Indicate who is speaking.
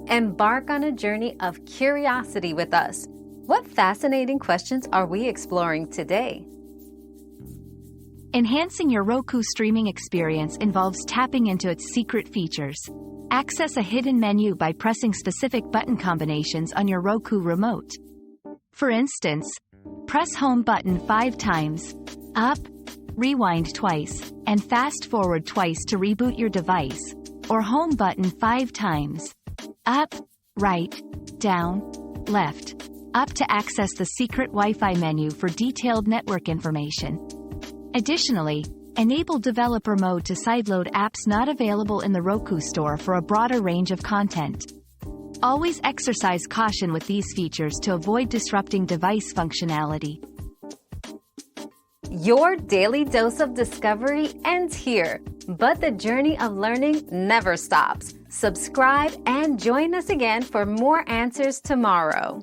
Speaker 1: Embark on a journey of curiosity with us. What fascinating questions are we exploring today?
Speaker 2: Enhancing your Roku streaming experience involves tapping into its secret features. Access a hidden menu by pressing specific button combinations on your Roku remote. For instance, press Home button 5 times, up, rewind twice, and fast forward twice to reboot your device, or Home button 5 times, up, right, down, left, up to access the secret Wi-Fi menu for detailed network information. Additionally, enable developer mode to sideload apps not available in the Roku store for a broader range of content. Always exercise caution with these features to avoid disrupting device functionality.
Speaker 1: Your daily dose of discovery ends here, but the journey of learning never stops. Subscribe and join us again for more answers tomorrow.